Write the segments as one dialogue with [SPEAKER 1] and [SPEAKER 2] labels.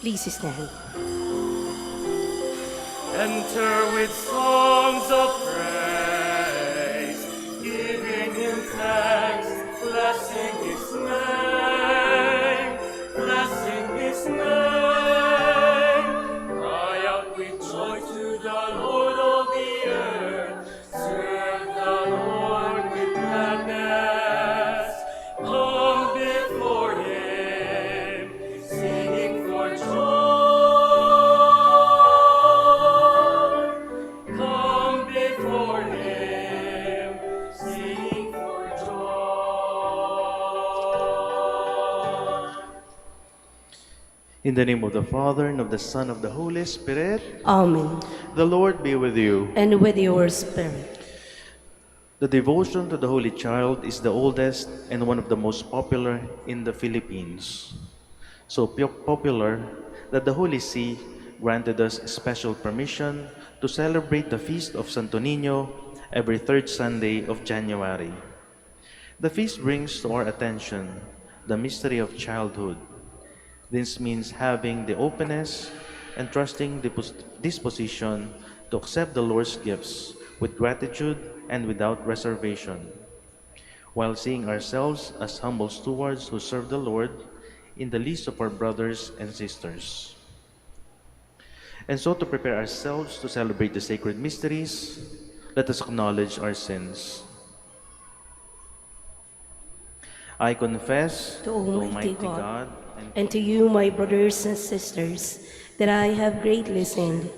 [SPEAKER 1] Please stand.
[SPEAKER 2] Enter with songs of praise, giving him thanks, blessing his name, blessing his name. Cry out with joy to the Lord of the earth, serve the Lord with gladness. Come before him, singing for joy. Come before him, singing for joy.
[SPEAKER 3] In the name of the Father, and of the Son, and of the Holy Spirit.
[SPEAKER 1] Amen.
[SPEAKER 3] The Lord be with you.
[SPEAKER 1] And with your spirit.
[SPEAKER 3] The devotion to the Holy Child is the oldest and one of the most popular in the Philippines. So popular that the Holy See granted us special permission to celebrate the feast of Santo Niño every third Sunday of January. The feast brings to our attention the mystery of childhood. This means having the openness and trusting disposition to accept the Lord's gifts with gratitude and without reservation, while seeing ourselves as humble stewards who serve the Lord in the least of our brothers and sisters. And so, to prepare ourselves to celebrate the sacred mysteries, let us acknowledge our sins. I confess
[SPEAKER 1] To Almighty God,
[SPEAKER 3] God
[SPEAKER 1] and to you, my brothers and sisters, that I have greatly sinned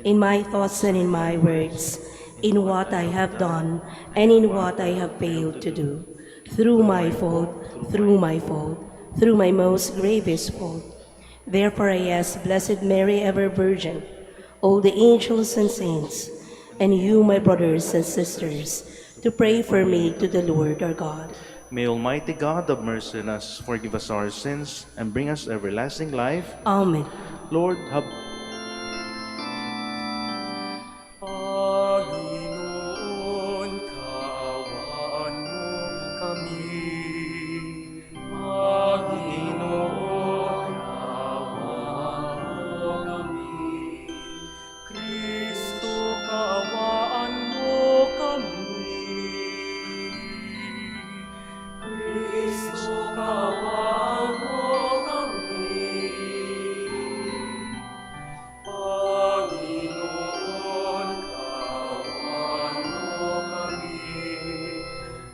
[SPEAKER 1] in my thoughts and in my words, in what I have done and in what I have failed to do, through my fault, through my most gravest fault. Therefore I ask Blessed Mary, ever Virgin, all the angels and saints, and you, my brothers and sisters, to pray for me to the Lord our God.
[SPEAKER 3] May Almighty God have mercy on us, forgive us our sins, and bring us everlasting life.
[SPEAKER 1] Amen.
[SPEAKER 3] Lord, have
[SPEAKER 2] Panginoon, kaawaan mo kami. Panginoon, kaawaan mo kami. Kristo, kaawaan mo kami. Kristo, kaawaan mo kami. Panginoon, kaawaan mo kami.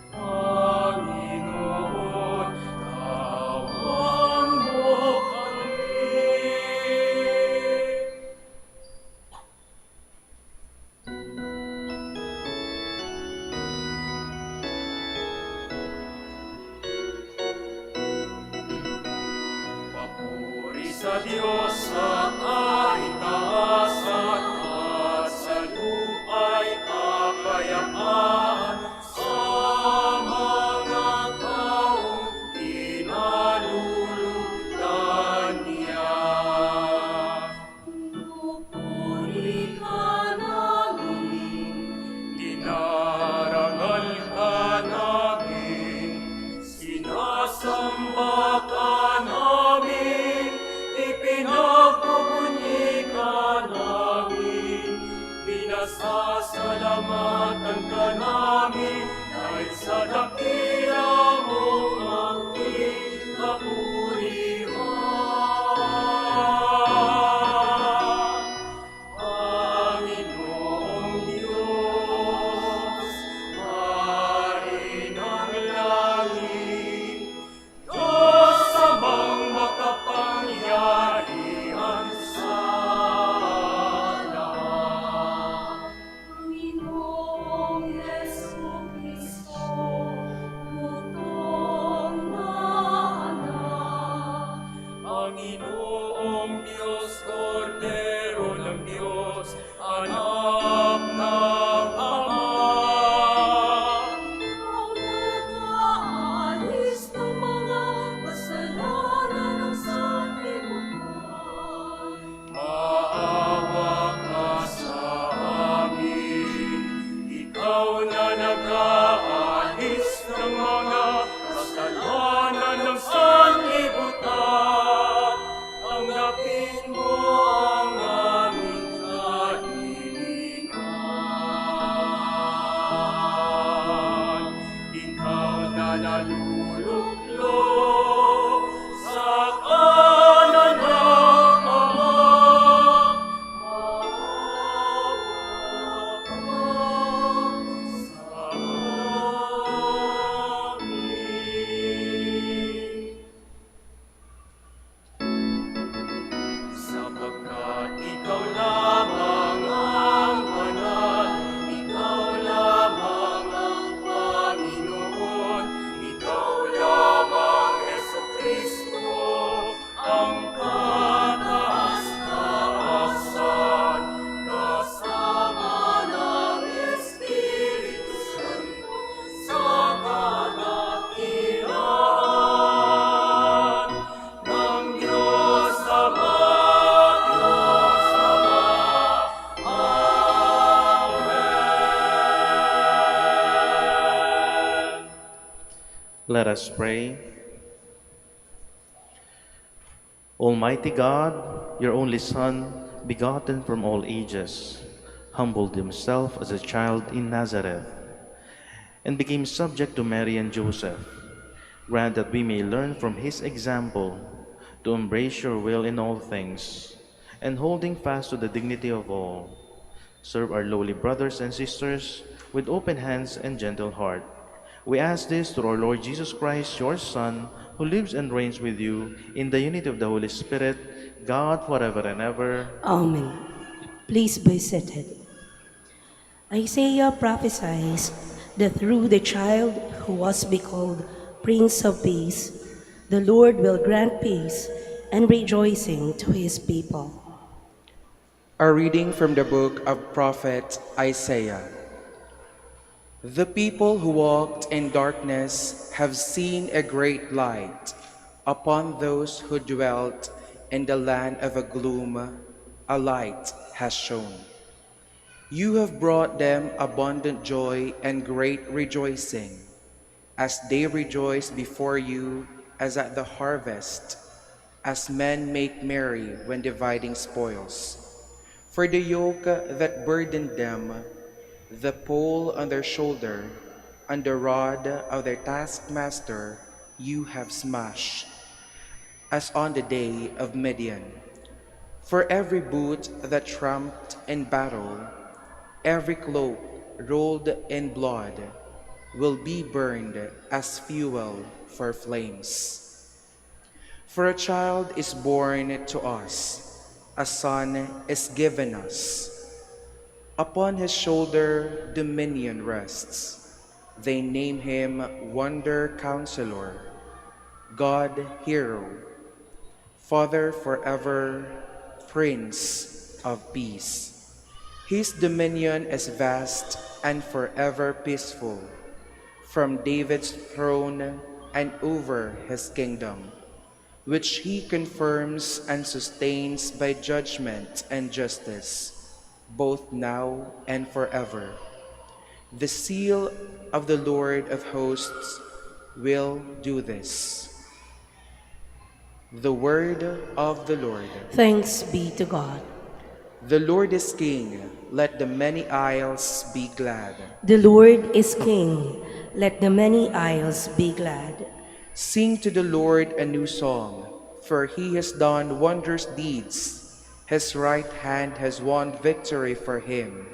[SPEAKER 2] Panginoon, kaawaan mo kami. Papuri sa Diyos sa kaitaasan at sa lupa'y kapayapaan sa mga taong pinalulugdan niya. Pinupuri ka namin, dinarangal ka namin, sinasamba ka namin, ipinagpupuni ka namin, pinasasalamatan ka namin, dahil sa dakila mong aking kapurihan. Panginoong Diyos, Hari ng langit, Diyos amang makapangyarihan sa lahat. Panginoong Jesucristo, lutong na anak. Panginoong Diyos, Kordero ng Diyos, anak ng Ama. Ikaw nag-aalis ng mga kasalanan ng sanlibutan. Maawa ka sa amin. Ikaw na nag-aalis ng mga kasalanan ng sanlibutan. Tanggapin naluluklok sa kanan ng Ama. Maawa ka sa amin. Sapagkat ikaw lamang ang banal, ikaw lamang ang Panginoon, ikaw lamang Jesucristo, ang kataas-taasan, kasama ng Espiritu Santo sa kadakilaan ng Diyos Ama.
[SPEAKER 3] Let us pray. Almighty God, your only Son, begotten from all ages, humbled himself as a child in Nazareth and became subject to Mary and Joseph. Grant that we may learn from his example to embrace your will in all things, and holding fast to the dignity of all, serve our lowly brothers and sisters with open hands and gentle heart. We ask this through our Lord Jesus Christ, your Son, who lives and reigns with you in the unity of the Holy Spirit, God forever and ever.
[SPEAKER 1] Amen. Please be seated. Isaiah prophesies that through the child who was be called Prince of Peace, the Lord will grant peace and rejoicing to his people.
[SPEAKER 4] A reading from the book of prophet Isaiah. The people who walked in darkness have seen a great light. Upon those who dwelt in the land of a gloom, a light has shone. You have brought them abundant joy and great rejoicing, as they rejoice before you as at the harvest, as men make merry when dividing spoils. For the yoke that burdened them, the pole on their shoulder, and the rod of their taskmaster, you have smashed, as on the day of Midian. For every boot that tramped in battle, every cloak rolled in blood, will be burned as fuel for flames. For a child is born to us, a son is given us. Upon his shoulder dominion rests. They name him Wonder Counselor, God Hero, Father forever, Prince of Peace. His dominion is vast and forever peaceful, from David's throne and over his kingdom, which he confirms and sustains by judgment and justice, both now and forever. The seal of the Lord of hosts will do this. The word of the Lord.
[SPEAKER 1] Thanks be to God.
[SPEAKER 4] The Lord is King, let the many isles be glad.
[SPEAKER 1] The Lord is King, let the many isles be glad.
[SPEAKER 4] Sing to the Lord a new song, for he has done wondrous deeds. His right hand has won victory for him,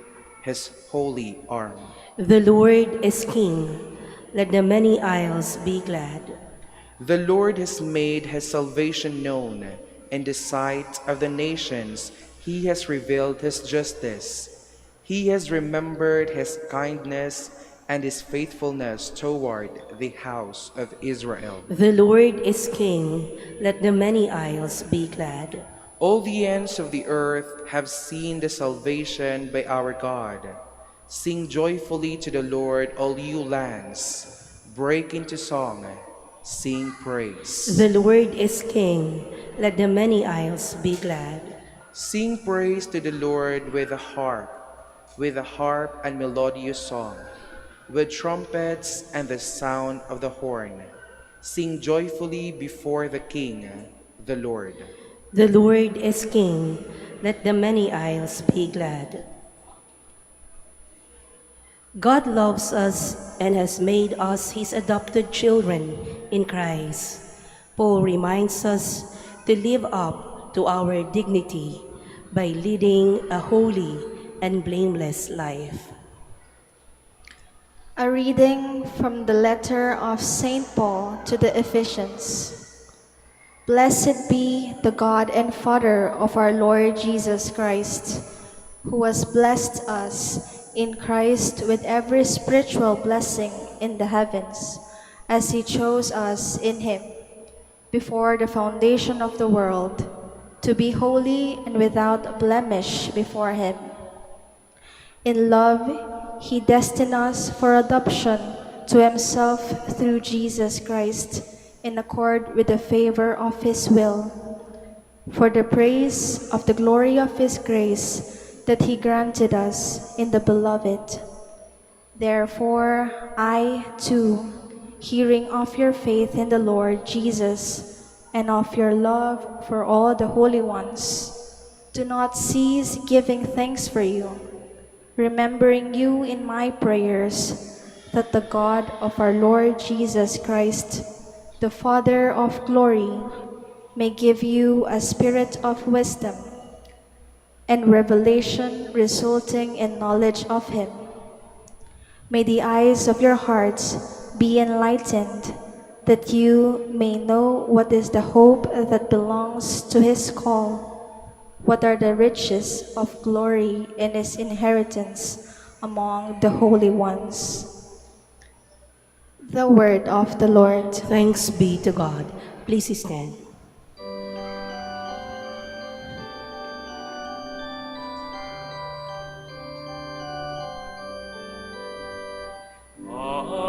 [SPEAKER 4] his holy arm.
[SPEAKER 1] The Lord is King, let the many isles be glad.
[SPEAKER 4] The Lord has made his salvation known. In the sight of the nations, he has revealed his justice. He has remembered his kindness and his faithfulness toward the house of Israel.
[SPEAKER 1] The Lord is King, let the many isles be glad.
[SPEAKER 4] All the ends of the earth have seen the salvation by our God. Sing joyfully to the Lord, all you lands. Break into song, sing praise.
[SPEAKER 1] The Lord is King, let the many isles be glad.
[SPEAKER 4] Sing praise to the Lord with a harp and melodious song, with trumpets and the sound of the horn. Sing joyfully before the King, the Lord.
[SPEAKER 1] The Lord is King, let the many isles be glad. God loves us and has made us his adopted children in Christ. Paul reminds us to live up to our dignity by leading a holy and blameless life.
[SPEAKER 5] A reading from the letter of St. Paul to the Ephesians. Blessed be the God and Father of our Lord Jesus Christ, who has blessed us in Christ with every spiritual blessing in the heavens, as he chose us in him before the foundation of the world, to be holy and without blemish before him. In love, he destined us for adoption to himself through Jesus Christ, in accord with the favor of his will, for the praise of the glory of his grace that he granted us in the Beloved. Therefore, I too, hearing of your faith in the Lord Jesus and of your love for all the holy ones, do not cease giving thanks for you, remembering you in my prayers, that the God of our Lord Jesus Christ, the Father of glory, may give you a spirit of wisdom and revelation resulting in knowledge of him. May the eyes of your hearts be enlightened, that you may know what is the hope that belongs to his call, what are the riches of glory in his inheritance among the holy ones. The word of the Lord.
[SPEAKER 1] Thanks be to God. Please stand.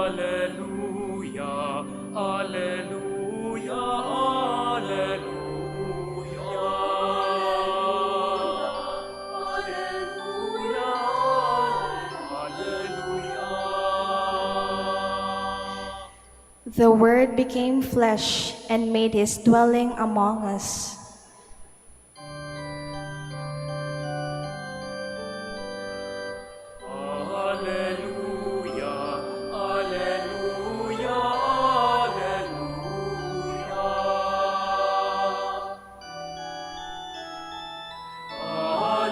[SPEAKER 2] Alleluia, alleluia, alleluia. Alleluia, alleluia.
[SPEAKER 5] The Word became flesh and made his dwelling among us.
[SPEAKER 2] Alleluia, alleluia, alleluia.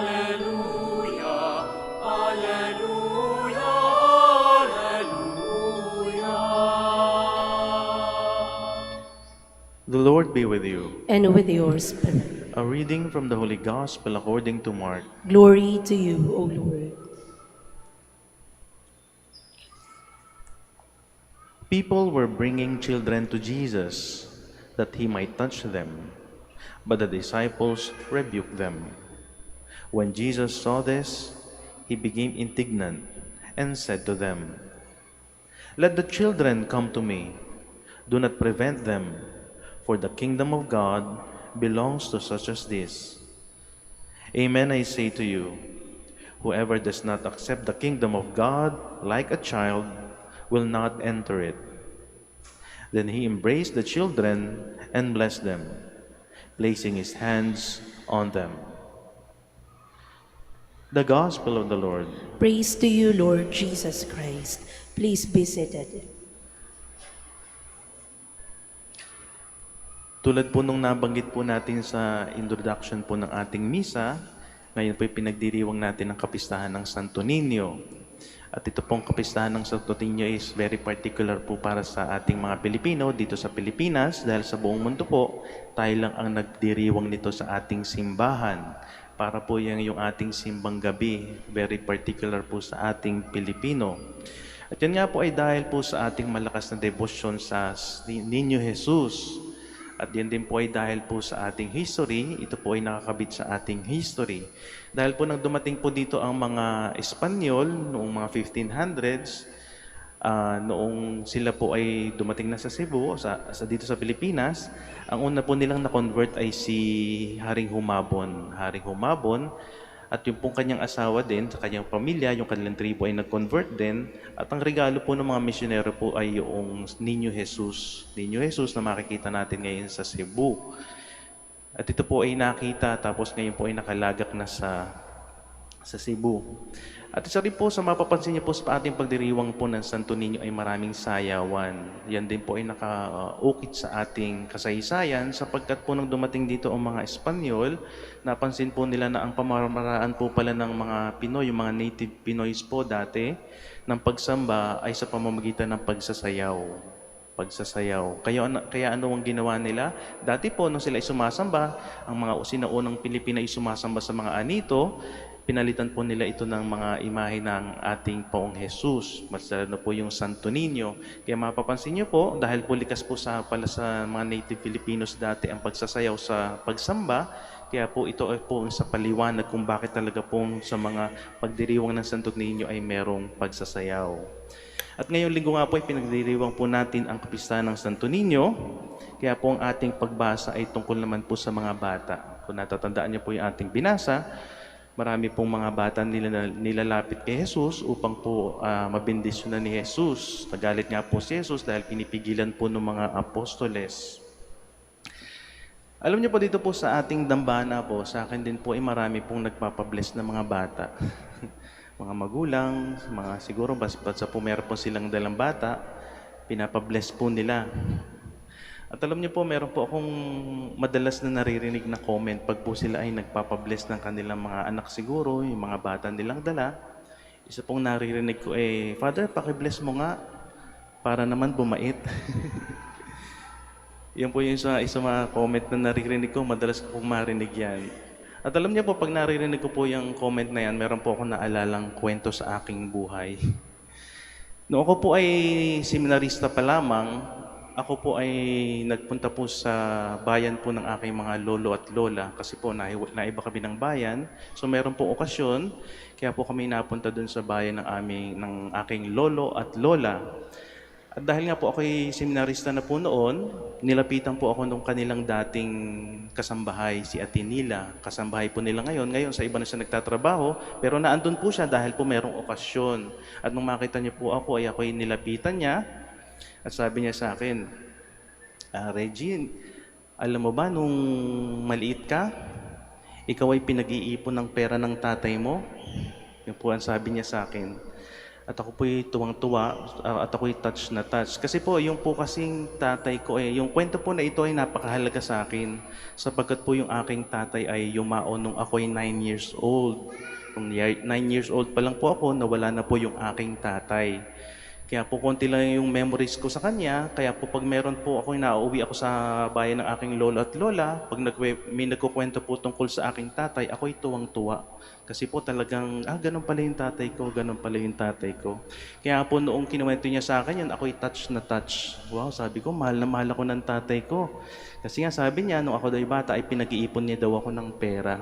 [SPEAKER 2] Alleluia, alleluia, alleluia.
[SPEAKER 3] The Lord be with you.
[SPEAKER 1] And with your spirit.
[SPEAKER 3] A reading from the Holy Gospel according to Mark.
[SPEAKER 1] Glory to you, O Lord.
[SPEAKER 3] People were bringing children to Jesus that he might touch them, but the disciples rebuked them. When Jesus saw this, he became indignant and said to them, "Let the children come to me. Do not prevent them, for the kingdom of God belongs to such as this. Amen, I say to you, whoever does not accept the kingdom of God like a child will not enter it." Then he embraced the children and blessed them, placing his hands on them. The Gospel of the Lord.
[SPEAKER 1] Praise to you, Lord Jesus Christ. Please be seated.
[SPEAKER 3] Tulad po nung nabanggit po natin sa introduction po ng ating misa, ngayon po pinagdiriwang natin ang kapistahan ng Santo Niño. At ito pong kapistahan ng Santo Niño is very particular po para sa ating mga Pilipino dito sa Pilipinas dahil sa buong mundo po, tayo lang ang nagdiriwang nito sa ating simbahan. Para po yung ating simbang gabi, very particular po sa ating Pilipino. At yan nga po ay dahil po sa ating malakas na devotion sa Niño Jesus. At yan din po ay dahil po sa ating history, ito po ay nakakabit sa ating history. Dahil po nang dumating po dito ang mga Espanyol noong mga 1500s, noong sila po ay dumating na sa Cebu, dito sa Pilipinas, ang una po nilang na-convert ay si Haring Humabon. Haring Humabon, at yung pong kanyang asawa din, sa kanyang pamilya, yung kanilang tribo ay nag-convert din. At ang regalo po ng mga misyonero po ay yung Niño Jesus. Niño Jesus na makikita natin ngayon sa Cebu. At ito po ay nakita, tapos ngayon po ay nakalagak na sa Cebu. At isa rin po sa mapapansin niyo po sa ating pagdiriwang po ng Santo Niño ay maraming sayawan. Yan din po ay nakaukit sa ating kasaysayan sapagkat po nang dumating dito ang mga Espanyol, napansin po nila na ang pamamaraan po pala ng mga Pinoy, yung mga native Pinoys po dati, ng pagsamba ay sa pamamagitan ng pagsasayaw. Kaya ano ang ginawa nila? Dati po, nung sila ay sumasamba, ang mga sinaunang Pilipina ay sumasamba sa mga anito, pinalitan po nila ito ng mga imahe ng ating Poong Jesus. Mas lalo po yung Santo Niño. Kaya mapapansin niyo po, dahil po likas po pala sa mga native Filipinos dati ang pagsasayaw sa pagsamba, kaya po ito ay po sa paliwanag kung bakit talaga po sa mga pagdiriwang ng Santo Niño ay merong pagsasayaw. At ngayong linggo nga po ay pinagdiriwang po natin ang kapistahan ng Santo Niño. Kaya po ang ating pagbasa ay tungkol naman po sa mga bata. Kung natatandaan niyo po yung ating binasa, marami pong mga bata nilalapit kay Jesus upang po mabendisyonan ni Jesus. Nagalit nga po si Jesus dahil pinipigilan po ng mga apostoles. Alam niyo po dito po sa ating dambana po, sa akin din po ay marami pong nagpapabless ng mga bata. Mga magulang, mga siguro basta't sa meron po silang dalang bata, pinapabless po nila. At alam niyo po, meron po akong madalas na naririnig na comment pag po sila ay nagpapabless ng kanilang mga anak siguro, yung mga bata nilang dala. Isa pong naririnig ko Father, pakibless mo nga para naman bumait. Yan po yung isa mga comment na naririnig ko, madalas ko pong marinig yan. At alam niyo po, pag naririnig ko po yung comment na yan, meron po akong naalalang kwento sa aking buhay. Noong ako po ay seminarista pa lamang, ako po ay nagpunta po sa bayan po ng aking mga lolo at lola kasi po naiba kami ng bayan. So meron po okasyon, kaya po kami napunta dun sa bayan ng aking lolo at lola. At dahil nga po ako'y seminarista na po noon, nilapitan po ako nung kanilang dating kasambahay, si Ate Nila. Kasambahay po nila ngayon. Ngayon sa iba na siya nagtatrabaho, pero naandun po siya dahil po merong okasyon. At nung makita niya po ako, ay ako'y nilapitan niya. At sabi niya sa akin, Regine, alam mo ba nung maliit ka, ikaw ay pinag-iipon ng pera ng tatay mo? Yun po ang sabi niya sa akin. At ako po'y tuwang-tuwa at ako'y touch na touch. Kasi po, yung po kasing tatay ko yung kwento po na ito ay napakahalaga sa akin. Sapagkat po yung aking tatay ay yumao nung ako'y 9 years old. Nung 9 years old pa lang po ako, nawala na po yung aking tatay. Kaya po konti lang yung memories ko sa kanya. Kaya po pag meron po ako, nauuwi ako sa bayan ng aking lolo at lola, pag may nagkukwento po tungkol sa aking tatay, ako'y tuwang-tuwa. Kasi po talagang, ganun pala yung tatay ko, ganun pala yung tatay ko. Kaya po noong kinuwento niya sa akin yan, ako'y touch na touch. Wow, sabi ko, mahal na mahal ako ng tatay ko. Kasi nga sabi niya, nung ako daw bata, ay pinag-iipon niya daw ako ng pera.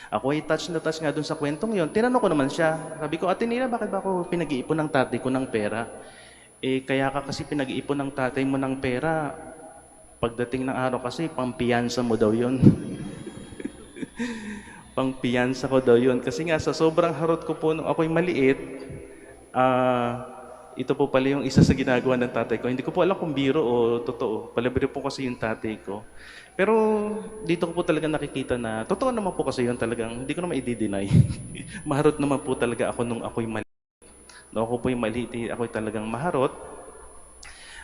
[SPEAKER 3] Ako ay touch na touch nga dun sa kwentong yon. Tinanong ko naman siya. Sabi ko, Ate Nila, bakit ba ako pinag-iipon ng tatay ko ng pera? Kaya ka kasi pinag-iipon ng tatay mo ng pera. Pagdating ng araw kasi, pampiyansa mo daw yon. Pangpiyansa ko daw yun. Kasi nga sa sobrang harot ko po nung ako'y maliit, ito po pala yung isa sa ginagawa ng tatay ko. Hindi ko po alam kung biro o totoo. Palabiro po kasi yung tatay ko. Pero dito ko po talaga nakikita na, totoo naman po kasi yun talagang, hindi ko naman i-deny. Maharot naman po talaga ako nung ako'y maliit. Nung ako po'y maliit, ako'y talagang maharot.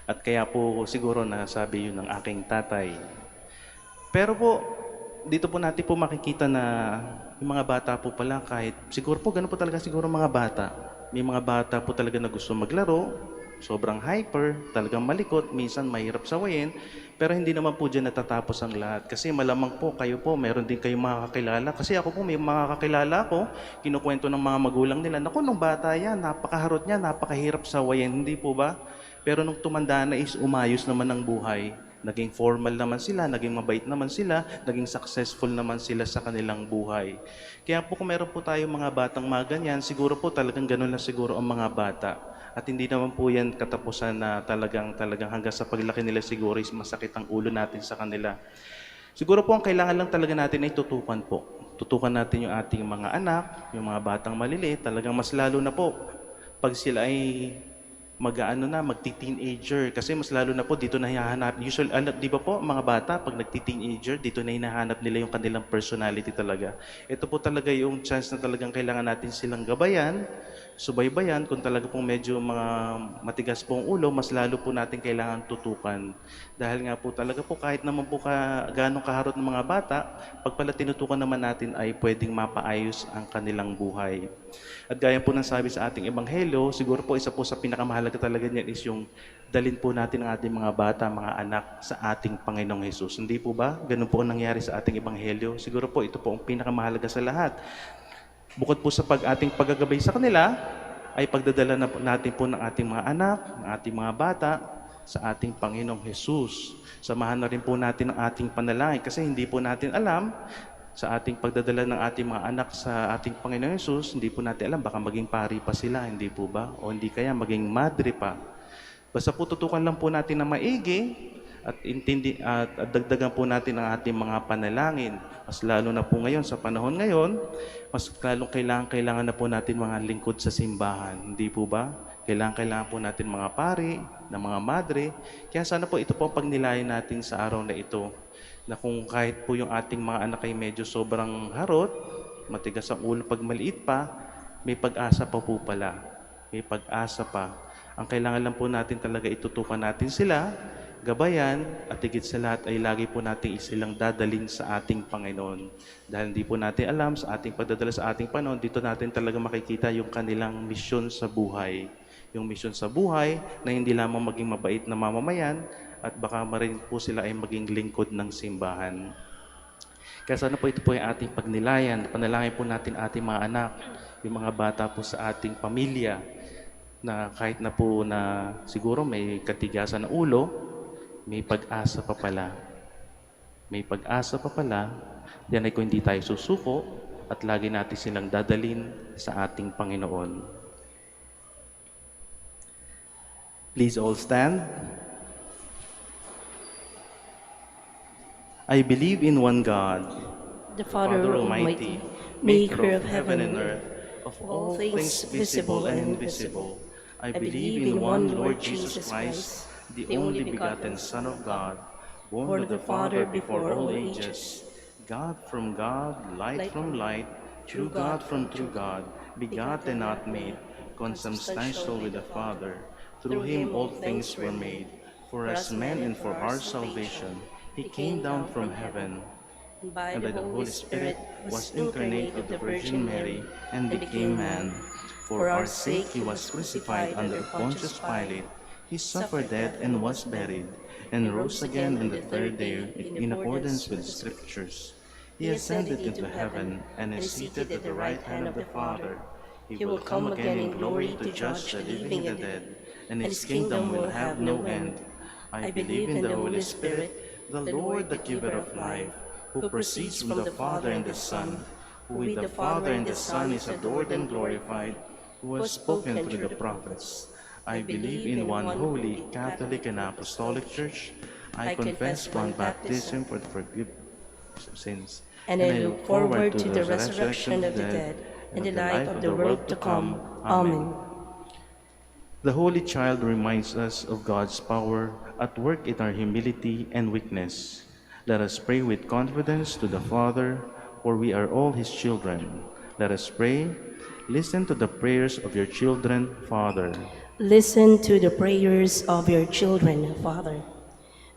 [SPEAKER 3] At kaya po siguro nasabi yun ng aking tatay. Pero po, dito po natin po makikita na yung mga bata po pala kahit, siguro po ganun po talaga siguro mga bata. May mga bata po talaga na gusto maglaro, sobrang hyper, talagang malikot, minsan mahirap sawayin, pero hindi naman po dyan natatapos ang lahat. Kasi malamang po kayo po, meron din kayong mga kakilala. Kasi ako po, may mga kakilala ko, kinukwento ng mga magulang nila, naku, nung bata yan, napakaharot niya, napakahirap sawayin, hindi po ba? Pero nung tumanda na is umayos naman ang buhay. Naging formal naman sila, naging mabait naman sila, naging successful naman sila sa kanilang buhay. Kaya po kung meron po tayong mga batang mga ganyan, siguro po talagang ganun lang siguro ang mga bata. At hindi naman po yan katapusan na talagang hanggang sa paglaki nila siguro is masakit ang ulo natin sa kanila. Siguro po ang kailangan lang talaga natin ay tutukan po. Tutukan natin yung ating mga anak, yung mga batang maliliit, talagang mas lalo na po pag sila ay magti-teenager. Kasi mas lalo na po dito na hinahanap. Usually, di ba po, mga bata, pag nagti-teenager, dito na hinahanap nila yung kanilang personality talaga. Ito po talaga yung chance na talagang kailangan natin silang gabayan, subaybayan. Kung talaga pong medyo mga matigas pong ulo, mas lalo po natin kailangan tutukan. Dahil nga po talaga po, kahit naman po gano'ng kaharot ng mga bata, pag pala tinutukan naman natin ay pwedeng mapaayos ang kanilang buhay. At gaya po ng sabi sa ating ebanghelyo, siguro po isa po sa pinakamahalaga talaga niyan is yung dalin po natin ang ating mga bata, mga anak sa ating Panginoong Hesus. Hindi po ba? Ganun po ang nangyari sa ating ebanghelyo. Siguro po ito po ang pinakamahalaga sa lahat. Bukod po sa ating paggagabay sa kanila, ay pagdadala natin po ng ating mga anak, ng ating mga bata sa ating Panginoong Hesus. Samahan na rin po natin ang ating panalangin kasi hindi po natin alam sa ating pagdadala ng ating mga anak sa ating Panginoon Hesus, hindi po natin alam, baka maging pari pa sila, hindi po ba? O hindi kaya maging madre pa. Basta po tutukan lang po natin na maigi at dagdagan po natin ang ating mga panalangin. Mas lalo na po ngayon, sa panahon ngayon, mas lalong kailangan na po natin mga lingkod sa simbahan, hindi po ba? Kailangan po natin mga pari, na mga madre. Kaya sana po ito po ang pagnilayan natin sa araw na ito, na kung kahit po yung ating mga anak ay medyo sobrang harot, matigas ang ulo pag maliit pa, may pag-asa pa po pala. May pag-asa pa. Ang kailangan lang po natin talaga itutukan natin sila, gabayan, at higit sa lahat ay lagi po natin isilang dadalhin sa ating Panginoon. Dahil hindi po natin alam sa ating pagdadala sa ating Panginoon, dito natin talaga makikita yung kanilang misyon sa buhay. Yung misyon sa buhay na hindi lamang maging mabait na mamamayan, at baka marin po sila ay maging lingkod ng simbahan. Kaya sana po ito po yung ating pagnilayan. Panalangin po natin ating mga anak, yung mga bata po sa ating pamilya, na kahit na po na siguro may katigasan na ulo, may pag-asa pa pala. May pag-asa pa pala. Yan ay kung hindi tayo susuko at lagi natin silang dadalin sa ating Panginoon. Please all stand. I believe in one God,
[SPEAKER 1] the Father Almighty, maker of heaven and earth,
[SPEAKER 3] of all things visible and invisible. I believe in one Lord Jesus Christ, the only begotten Son of God, born of the Father before all ages, God from God, light from light, true God from true God, begotten, not made, consubstantial with the Father. Through him all things were made. For us men and for our salvation, he came down from heaven,
[SPEAKER 1] and by
[SPEAKER 3] and by the Holy Spirit was incarnate of the Virgin Mary, and became man. For our sake he was crucified under Pontius Pilate. He suffered death and was buried, and rose again on the third day in accordance with the Scriptures. He ascended into heaven, and is seated at the right hand of the Father. He will come again in glory to judge the living and the dead, and his kingdom will have no end. I believe in the Holy Spirit, the Lord, the giver of life, who proceeds from the Father and the Son, who with the Father and the Son is adored and glorified, who has spoken through the prophets. I believe in one holy, Catholic, and Apostolic Church. I confess one baptism for the forgiveness of sins.
[SPEAKER 1] And I look forward to the resurrection of the dead and the life of the world to come. Amen.
[SPEAKER 3] The Holy Child reminds us of God's power at work in our humility and weakness. Let us pray with confidence to the Father, for we are all his children. Let us pray. Listen to the prayers of your children, Father.
[SPEAKER 1] Listen to the prayers of your children, Father.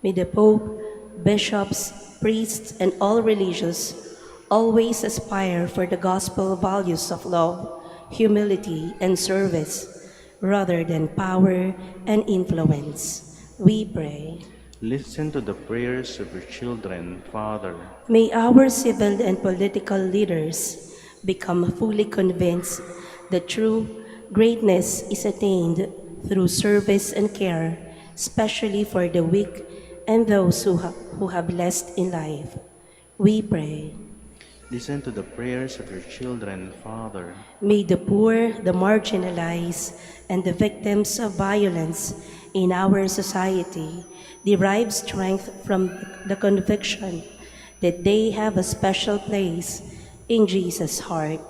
[SPEAKER 1] May the Pope, bishops, priests, and all religious always aspire for the gospel values of love, humility, and service, rather than power and influence. We pray.
[SPEAKER 3] Listen to the prayers of your children, Father.
[SPEAKER 1] May our civil and political leaders become fully convinced that true greatness is attained through service and care, especially for the weak and those who have less in life. We pray.
[SPEAKER 3] Listen to the prayers of your children, Father.
[SPEAKER 1] May the poor, the marginalized, and the victims of violence in our society derive strength from the conviction that they have a special place in Jesus' heart.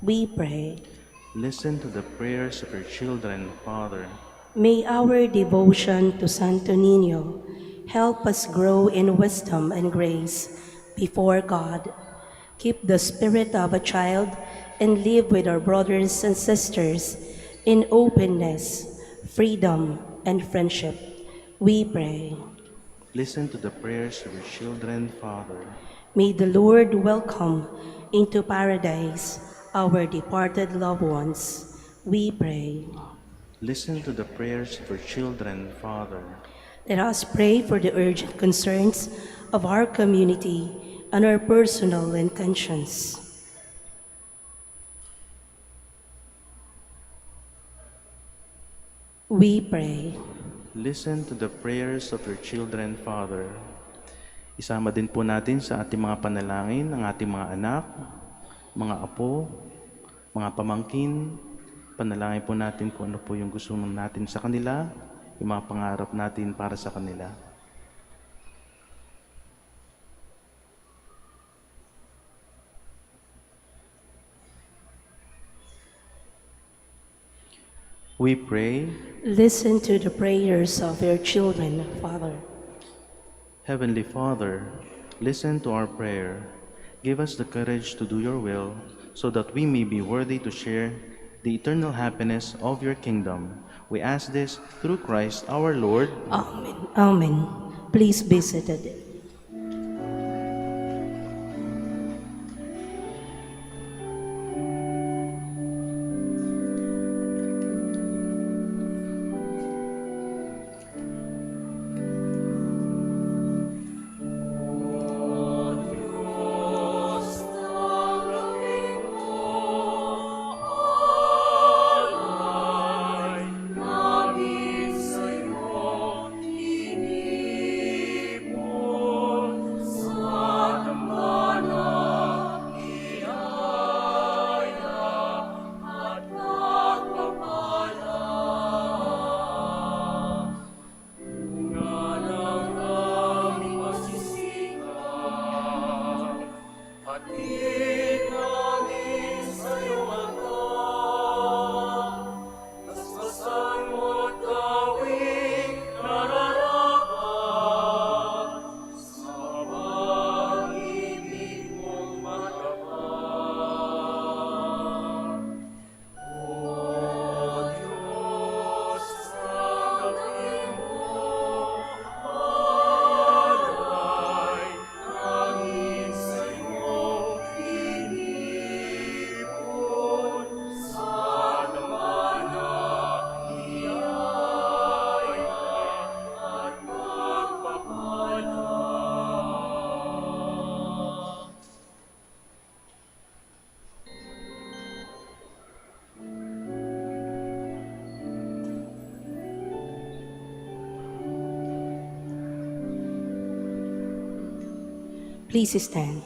[SPEAKER 1] We pray.
[SPEAKER 3] Listen to the prayers of your children, Father.
[SPEAKER 1] May our devotion to Santo Niño help us grow in wisdom and grace before God, keep the spirit of a child, and live with our brothers and sisters in openness, freedom, and friendship. We pray.
[SPEAKER 3] Listen to the prayers of your children, Father.
[SPEAKER 1] May the Lord welcome into paradise our departed loved ones. We pray.
[SPEAKER 3] Listen to the prayers of your children, Father.
[SPEAKER 1] Let us pray for the urgent concerns of our community and our personal intentions. We pray.
[SPEAKER 3] Listen to the prayers of your children, Father. Isama din po natin sa ating mga panalangin ang ating mga anak, mga apo, mga pamangkin. Panalangin po natin kung ano po yung gusto natin sa kanila, yung mga pangarap natin para sa kanila. We pray.
[SPEAKER 1] Listen to the prayers of your children, Father.
[SPEAKER 3] Heavenly Father, listen to our prayer. Give us the courage to do your will so that we may be worthy to share the eternal happiness of your kingdom. We ask this through Christ our Lord.
[SPEAKER 1] Amen. Amen. Please be seated. Please stand.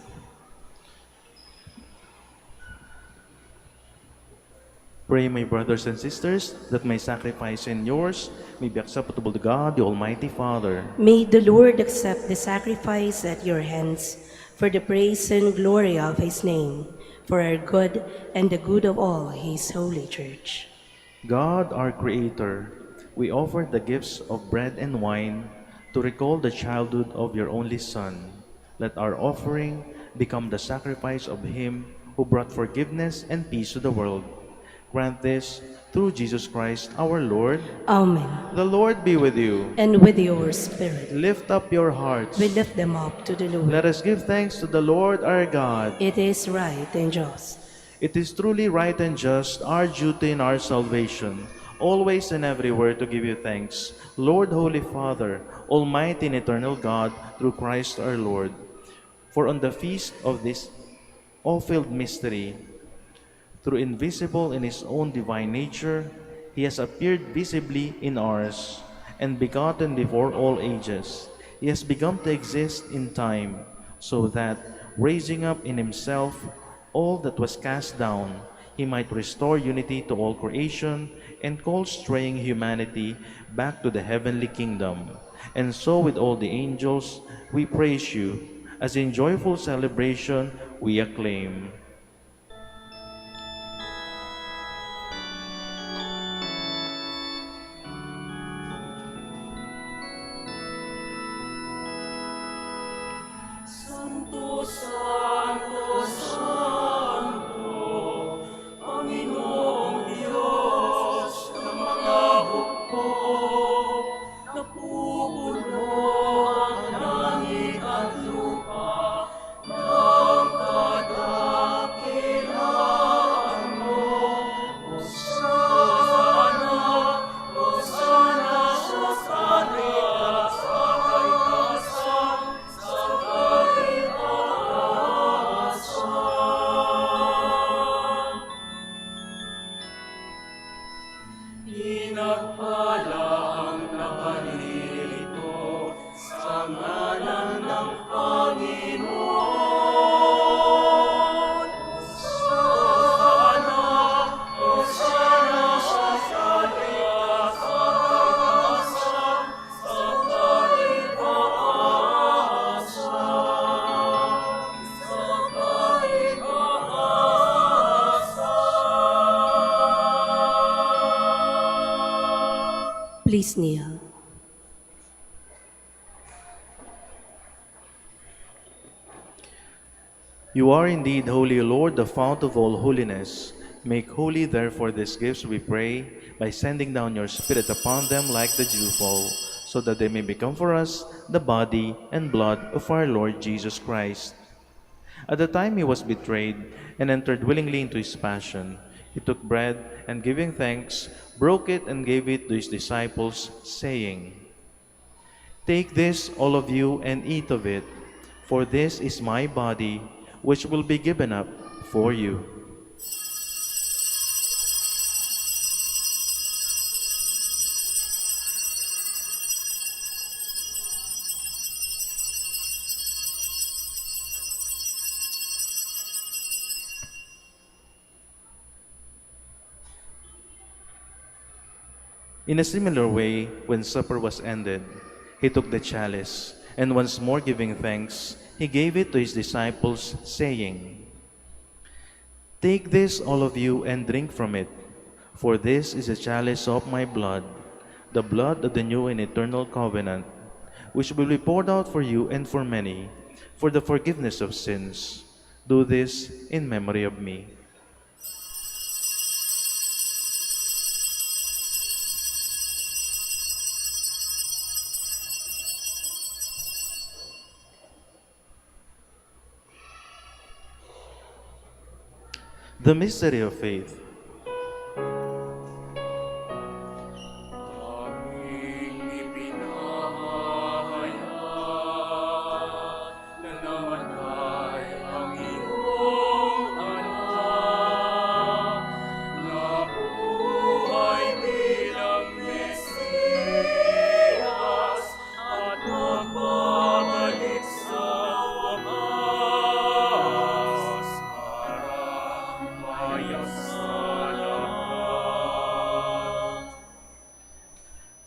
[SPEAKER 3] Pray, my brothers and sisters, that my sacrifice and yours may be acceptable to God, the Almighty Father.
[SPEAKER 1] May the Lord accept the sacrifice at your hands for the praise and glory of his name, for our good and the good of all his holy church.
[SPEAKER 3] God, our Creator, we offer the gifts of bread and wine to recall the childhood of your only Son. Let our offering become the sacrifice of him who brought forgiveness and peace to the world. Grant this through Jesus Christ our Lord.
[SPEAKER 1] Amen.
[SPEAKER 3] The Lord be with you.
[SPEAKER 1] And with your spirit,
[SPEAKER 3] Lift up your hearts.
[SPEAKER 1] we lift them up to the Lord.
[SPEAKER 3] Let us give thanks to the Lord our God.
[SPEAKER 1] It is right and just.
[SPEAKER 3] It is truly right and just, our duty and our salvation, always and everywhere to give you thanks, Lord, Holy Father, Almighty and eternal God, through Christ our Lord. For on the feast of this awe-filled mystery, through invisible in his own divine nature, he has appeared visibly in ours, and begotten before all ages. He has begun to exist in time, so that, raising up in himself all that was cast down, he might restore unity to all creation and call straying humanity back to the heavenly kingdom. And so with all the angels, we praise you, as in joyful celebration we acclaim.
[SPEAKER 2] Santo, Santo, Santo, Panginoong Diyos ng mga hukbo, napupuno ang langit at lupa ng kadakilaan mo. Hosana, Hosana sa kaitaasan, sa kaitaasan. Pinagpala ang nakalilito sa ngalan ng Panginoon. Hosana, Hosana sa kaitaasan, sa kaitaasan, sa kaitaasan.
[SPEAKER 1] Please kneel.
[SPEAKER 3] You are indeed holy, O Lord, the fount of all holiness. Make holy, therefore, these gifts, we pray, by sending down your Spirit upon them like the dewfall, so that they may become for us the body and blood of our Lord Jesus Christ. At the time he was betrayed and entered willingly into his passion, he took bread and giving thanks, broke it and gave it to his disciples, saying, "Take this, all of you, and eat of it, for this is my body, which will be given up for you." In a similar way, when supper was ended, he took the chalice, and once more giving thanks, he gave it to his disciples, saying, "Take this, all of you, and drink from it, for this is the chalice of my blood, the blood of the new and eternal covenant, which will be poured out for you and for many, for the forgiveness of sins. Do this in memory of me." The mystery of faith.
[SPEAKER 2] Aming ipinahayag na namatay ang iyong anak, na buhay bilang Mesiyas at magbabalik sa wakas para sa lahat.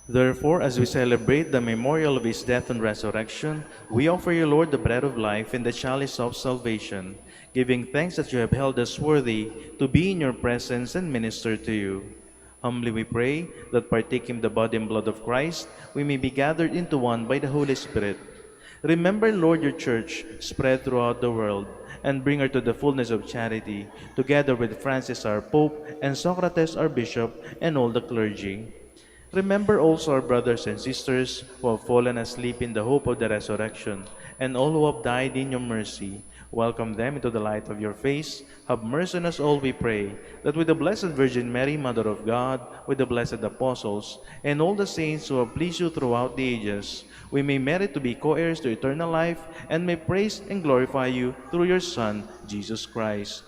[SPEAKER 3] Therefore, as we celebrate the memorial of his death and resurrection, we offer you, Lord, the bread of life and the chalice of salvation, giving thanks that you have held us worthy to be in your presence and minister to you. Humbly we pray that, partaking the body and blood of Christ, we may be gathered into one by the Holy Spirit. Remember, Lord, your church spread throughout the world, and bring her to the fullness of charity, together with Francis our Pope, and Socrates our Bishop, and all the clergy. Remember also our brothers and sisters who have fallen asleep in the hope of the resurrection, and all who have died in your mercy. Welcome them into the light of your face. Have mercy on us all, we pray, that with the Blessed Virgin Mary, Mother of God, with the blessed apostles, and all the saints who have pleased you throughout the ages, we may merit to be co-heirs to eternal life, and may praise and glorify you through your Son, Jesus Christ.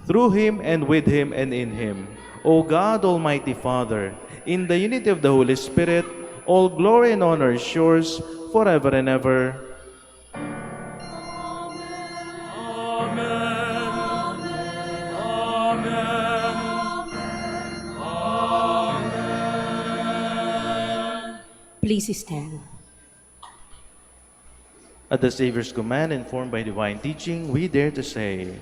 [SPEAKER 3] Through him, and with him, and in him, O God, Almighty Father, in the unity of the Holy Spirit, all glory and honor is yours forever and ever.
[SPEAKER 2] Amen. Amen.
[SPEAKER 1] Please stand.
[SPEAKER 3] At the Savior's command, informed by divine teaching, we dare to say,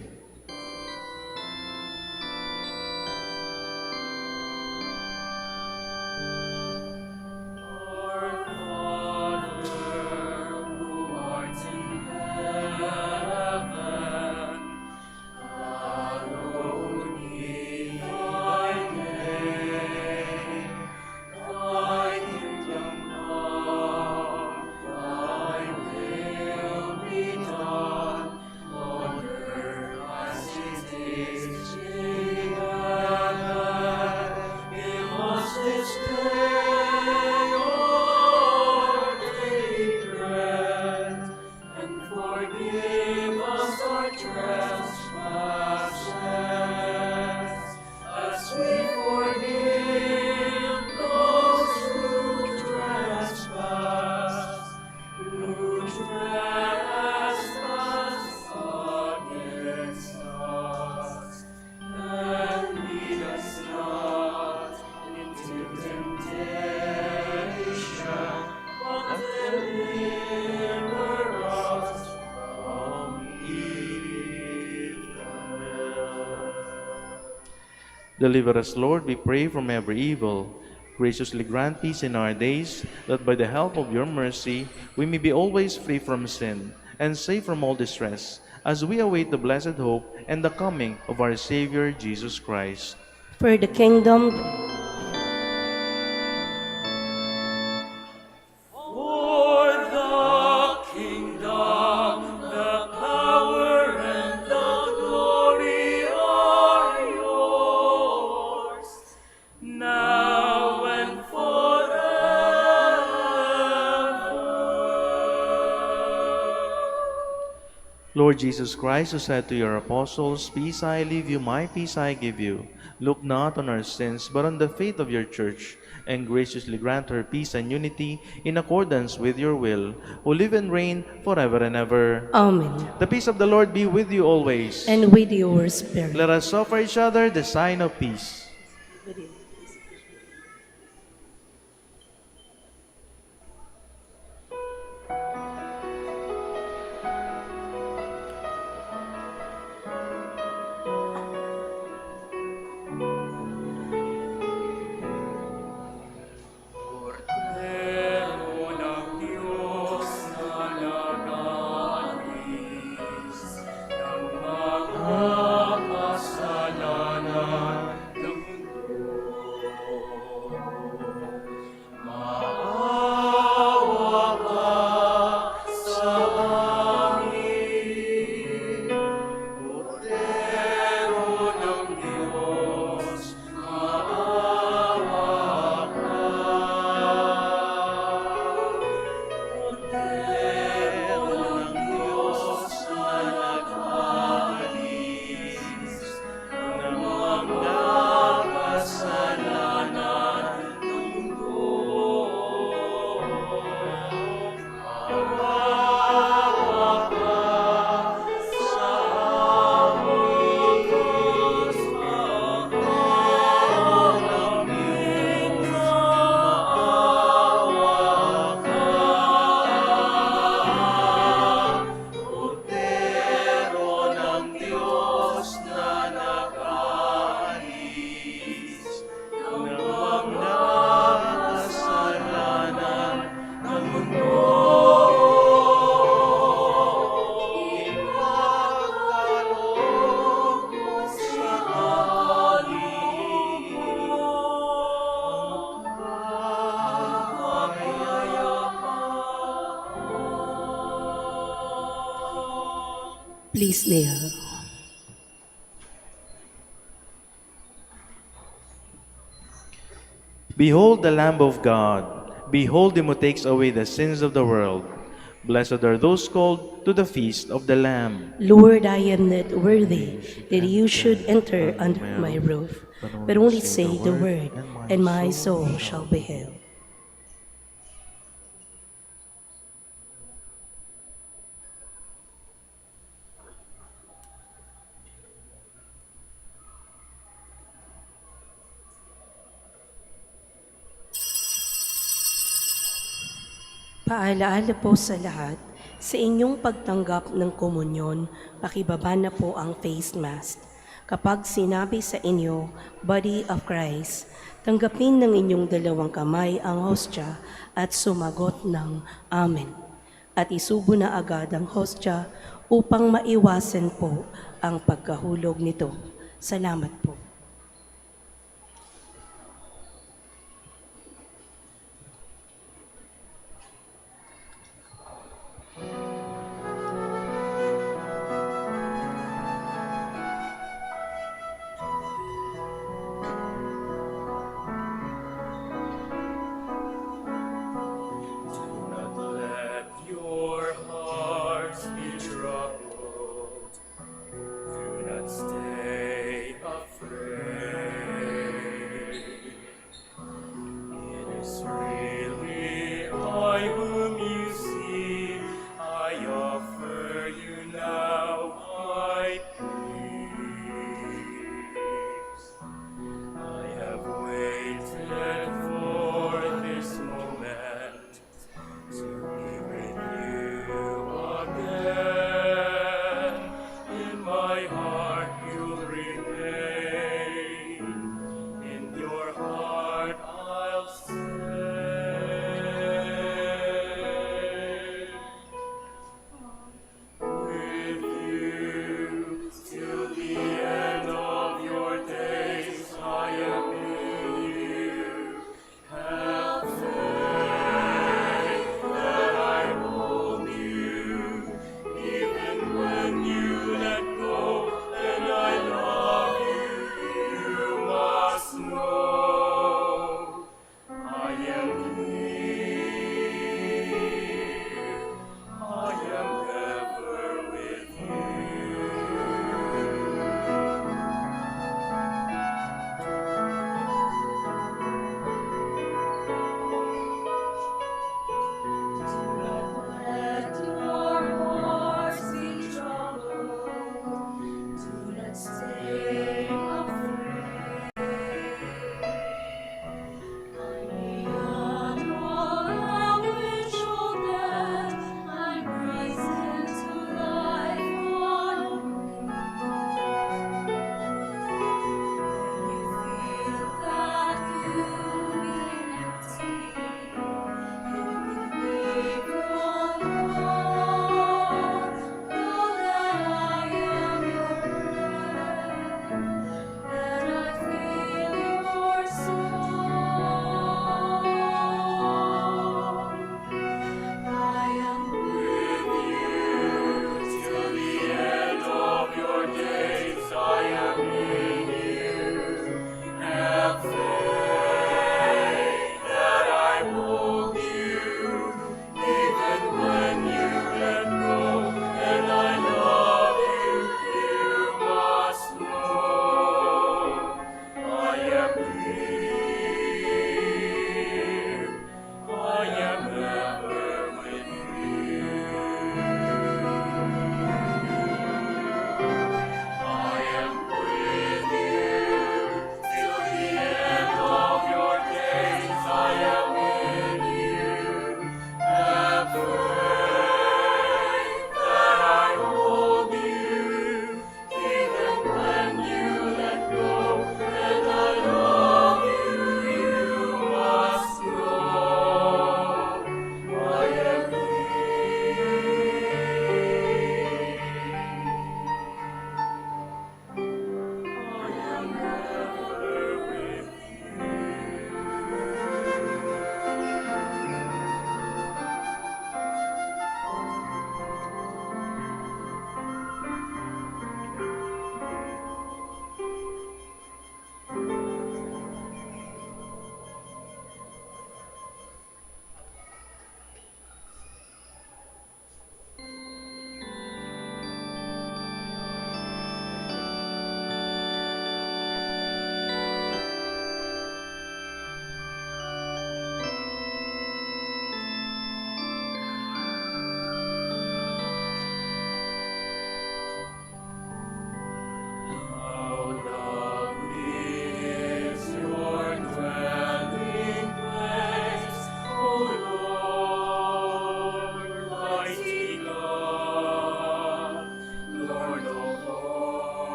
[SPEAKER 2] Our Father, day our daily bread, and forgive us our trespasses, as we forgive those who trespass against us. And lead us not into temptation, but deliver us from evil.
[SPEAKER 3] Deliver us, Lord, we pray, from every evil. Graciously grant peace in our days, that by the help of your mercy we may be always free from sin and safe from all distress, as we await the blessed hope and the coming of our Savior Jesus Christ.
[SPEAKER 1] For the kingdom,
[SPEAKER 2] For the kingdom, the power, and the glory are yours, now and forever.
[SPEAKER 3] Lord Jesus Christ, who said to your apostles, "Peace I leave you, my peace I give you," look not on our sins, but on the faith of your church, and graciously grant her peace and unity in accordance with your will, who live and reign forever and ever.
[SPEAKER 1] Amen.
[SPEAKER 3] The peace of the Lord be with you always.
[SPEAKER 1] And with your spirit.
[SPEAKER 3] Let us offer each other the sign of peace.
[SPEAKER 2] Cordero ng Diyos na nag-alis ng mga kasalanan ng mundo. Maawa ka sa amin. Cordero ng Diyos, maawa ka. Cordero ng Diyos na nag-alis ng mga kasalanan ng mundo. Maawa ka sa amin, Diyos, maawa ka. Cordero ng Diyos na nag-alis ng mga kasalanan ng mundo. Ipagkaloob mo sa amin ang kapayapaan.
[SPEAKER 1] Please kneel.
[SPEAKER 3] Behold the Lamb of God. Behold him who takes away the sins of the world. Blessed are those called to the feast of the Lamb.
[SPEAKER 1] Lord, I am not worthy that you should enter under my roof, but only say the word, and my soul shall be healed. Paalaala po sa lahat, sa inyong pagtanggap ng komunyon, pakibaba na po ang face mask. Kapag sinabi sa inyo, Body of Christ, tanggapin ng inyong dalawang kamay ang hostya at sumagot ng Amen. At isubo na agad ang hostya upang maiwasan po ang pagkahulog nito. Salamat po.
[SPEAKER 2] Really, I whom you see, I offer you now my peace. I have waited for this moment to be with you again. In my heart you'll remain. In your heart I'll stay.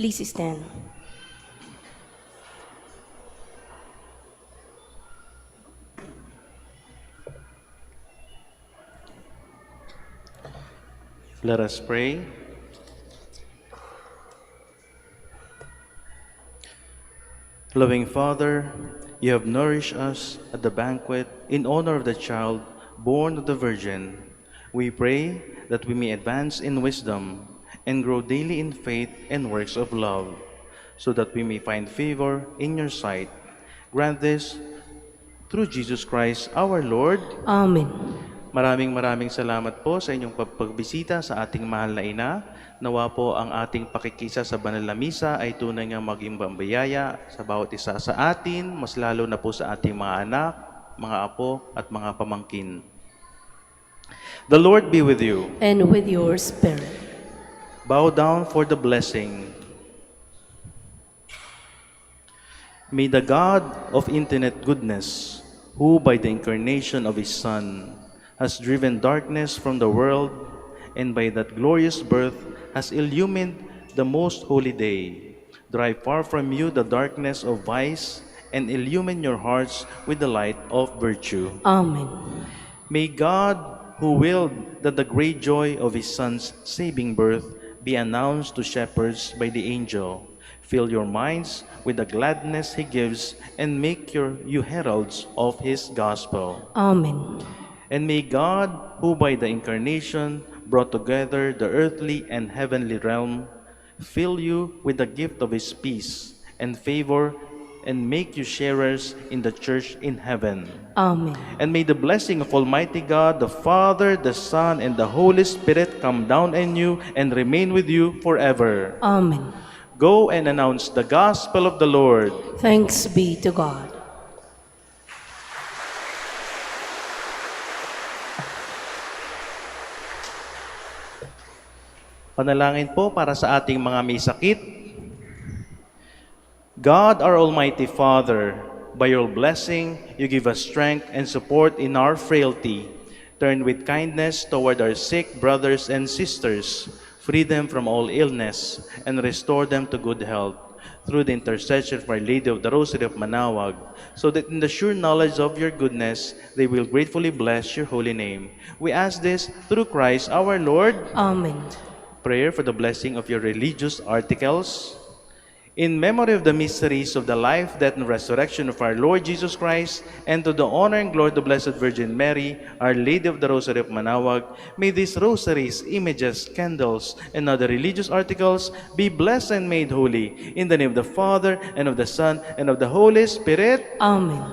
[SPEAKER 1] Please stand.
[SPEAKER 3] Let us pray. Loving Father, you have nourished us at the banquet in honor of the child born of the Virgin. We pray that we may advance in wisdom and grow daily in faith and works of love, so that we may find favor in your sight. Grant this through Jesus Christ our Lord.
[SPEAKER 1] Amen.
[SPEAKER 3] Maraming salamat po sa inyong pagbisita sa ating mahal na ina. Nawa po ang ating pakikisa sa banal na misa ay tunay nga maging biyaya sa bawat isa sa atin, mas lalo na po sa ating mga anak, mga apo at mga pamangkin. The Lord be with you.
[SPEAKER 1] And with your spirit.
[SPEAKER 3] Bow down for the blessing. May the God of infinite goodness, who by the incarnation of his Son has driven darkness from the world, and by that glorious birth has illumined the most holy day, drive far from you the darkness of vice, and illumine your hearts with the light of virtue.
[SPEAKER 1] Amen.
[SPEAKER 3] May God, who willed that the great joy of his Son's saving birth be announced to shepherds by the angel, fill your minds with the gladness he gives, and make you heralds of his gospel.
[SPEAKER 1] Amen.
[SPEAKER 3] And may God, who by the incarnation brought together the earthly and heavenly realm, fill you with the gift of his peace and favor, and make you sharers in the church in heaven.
[SPEAKER 1] Amen.
[SPEAKER 3] And may the blessing of Almighty God, the Father, the Son, and the Holy Spirit come down on you and remain with you forever.
[SPEAKER 1] Amen.
[SPEAKER 3] Go and announce the gospel of the Lord.
[SPEAKER 1] Thanks be to God.
[SPEAKER 3] Panalangin po para sa ating mga may sakit. God, our Almighty Father, by your blessing, you give us strength and support in our frailty. Turn with kindness toward our sick brothers and sisters, free them from all illness, and restore them to good health, through the intercession of Our Lady of the Rosary of Manaoag, so that in the sure knowledge of your goodness, they will gratefully bless your holy name. We ask this through Christ our Lord.
[SPEAKER 1] Amen.
[SPEAKER 3] Prayer for the blessing of your religious articles. In memory of the mysteries of the life, death, and resurrection of our Lord Jesus Christ, and to the honor and glory of the Blessed Virgin Mary, Our Lady of the Rosary of Manaoag, may these rosaries, images, candles, and other religious articles be blessed and made holy. In the name of the Father, and of the Son, and of the Holy Spirit.
[SPEAKER 1] Amen.